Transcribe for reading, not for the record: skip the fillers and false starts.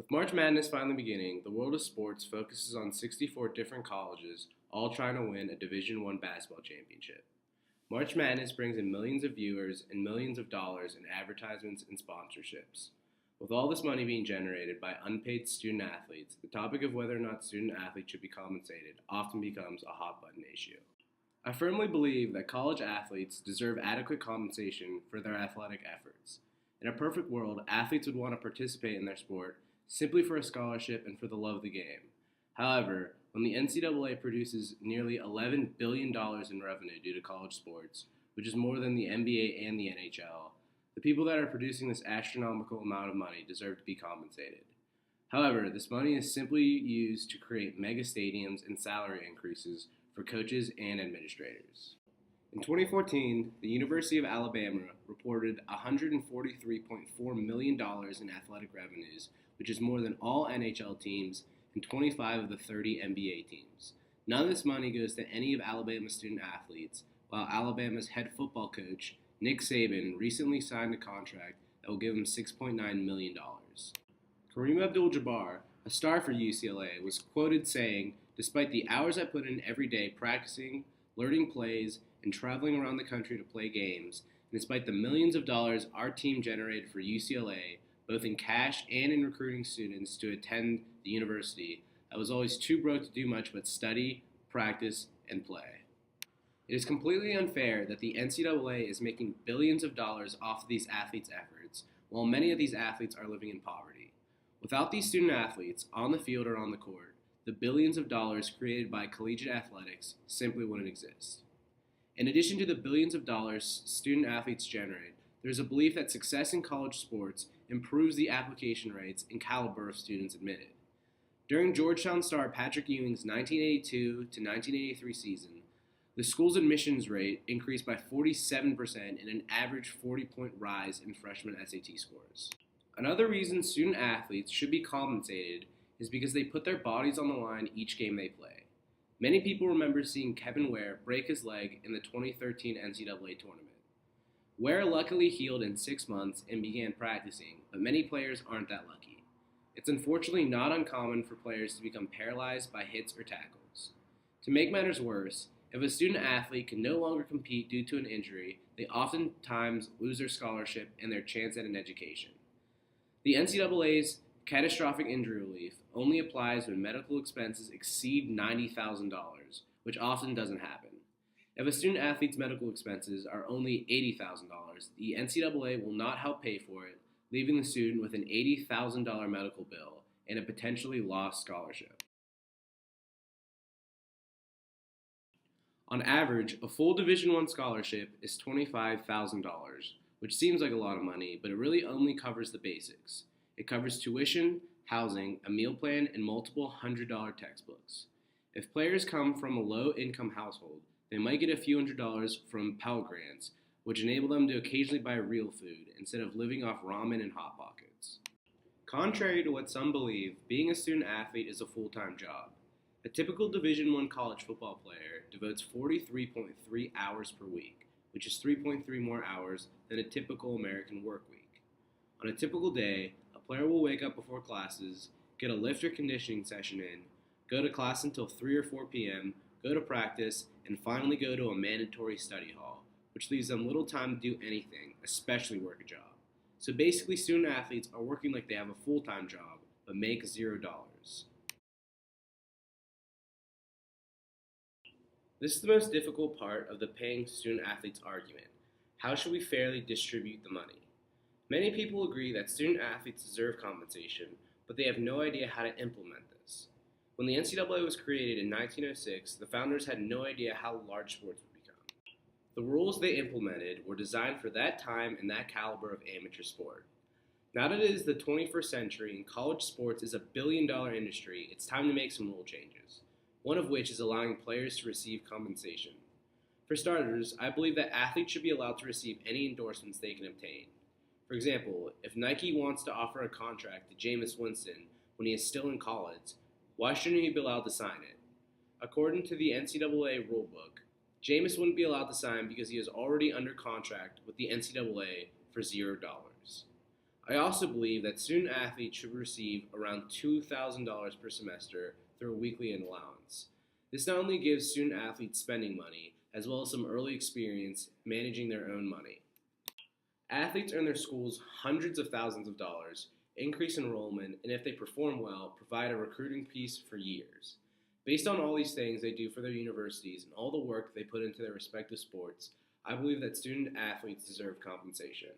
With March Madness finally beginning, the world of sports focuses on 64 different colleges, all trying to win a Division I basketball championship. March Madness brings in millions of viewers and millions of dollars in advertisements and sponsorships. With all this money being generated by unpaid student athletes, the topic of whether or not student athletes should be compensated often becomes a hot button issue. I firmly believe that college athletes deserve adequate compensation for their athletic efforts. In a perfect world, athletes would want to participate in their sport simply for a scholarship and for the love of the game. However, when the NCAA produces nearly $11 billion in revenue due to college sports, which is more than the NBA and the NHL, the people that are producing this astronomical amount of money deserve to be compensated. However, this money is simply used to create mega stadiums and salary increases for coaches and administrators. In 2014, the University of Alabama reported $143.4 million in athletic revenues, which is more than all NHL teams and 25 of the 30 NBA teams. None of this money goes to any of Alabama's student athletes, while Alabama's head football coach, Nick Saban, recently signed a contract that will give him $6.9 million. Kareem Abdul-Jabbar, a star for UCLA, was quoted saying, "Despite the hours I put in every day practicing, learning plays, and traveling around the country to play games, and despite the millions of dollars our team generated for UCLA, both in cash and in recruiting students to attend the university, I was always too broke to do much but study, practice, and play." It is completely unfair that the NCAA is making billions of dollars off of these athletes' efforts, while many of these athletes are living in poverty. Without these student athletes, on the field or on the court, the billions of dollars created by collegiate athletics simply wouldn't exist. In addition to the billions of dollars student athletes generate, there is a belief that success in college sports improves the application rates and caliber of students admitted. During Georgetown star Patrick Ewing's 1982 to 1983 season, the school's admissions rate increased by 47% and an average 40-point rise in freshman SAT scores. Another reason student athletes should be compensated is because they put their bodies on the line each game they play. Many people remember seeing Kevin Ware break his leg in the 2013 NCAA tournament. Ware luckily healed in 6 months and began practicing, but many players aren't that lucky. It's unfortunately not uncommon for players to become paralyzed by hits or tackles. To make matters worse, if a student athlete can no longer compete due to an injury, they oftentimes lose their scholarship and their chance at an education. The NCAA's catastrophic injury relief only applies when medical expenses exceed $90,000, which often doesn't happen. If a student athlete's medical expenses are only $80,000, the NCAA will not help pay for it, leaving the student with an $80,000 medical bill and a potentially lost scholarship. On average, a full Division I scholarship is $25,000, which seems like a lot of money, but it really only covers the basics. It covers tuition, housing, a meal plan, and multiple $100 textbooks. If players come from a low-income household, they might get a few $100s from Pell Grants, which enable them to occasionally buy real food instead of living off ramen and Hot Pockets. Contrary to what some believe, being a student athlete is a full-time job. A typical Division I college football player devotes 43.3 hours per week, which is 3.3 more hours than a typical American work week. On a typical day, a player will wake up before classes, get a lift or conditioning session in, go to class until 3 or 4 p.m., go to practice, and finally go to a mandatory study hall, which leaves them little time to do anything, especially work a job. So basically, student athletes are working like they have a full-time job, but make $0. This is the most difficult part of the paying student athletes argument. How should we fairly distribute the money? Many people agree that student athletes deserve compensation, but they have no idea how to implement this. When the NCAA was created in 1906, the founders had no idea how large sports would become. The rules they implemented were designed for that time and that caliber of amateur sport. Now that it is the 21st century and college sports is a billion-dollar industry, it's time to make some rule changes, one of which is allowing players to receive compensation. For starters, I believe that athletes should be allowed to receive any endorsements they can obtain. For example, if Nike wants to offer a contract to Jameis Winston when he is still in college, why shouldn't he be allowed to sign it? According to the NCAA rulebook, Jameis wouldn't be allowed to sign because he is already under contract with the NCAA for $0. I also believe that student athletes should receive around $2,000 per semester through a weekly allowance. This not only gives student athletes spending money, as well as some early experience managing their own money. Athletes earn their schools hundreds of thousands of dollars, increase enrollment, and if they perform well, provide a recruiting piece for years. Based on all these things they do for their universities and all the work they put into their respective sports, I believe that student athletes deserve compensation.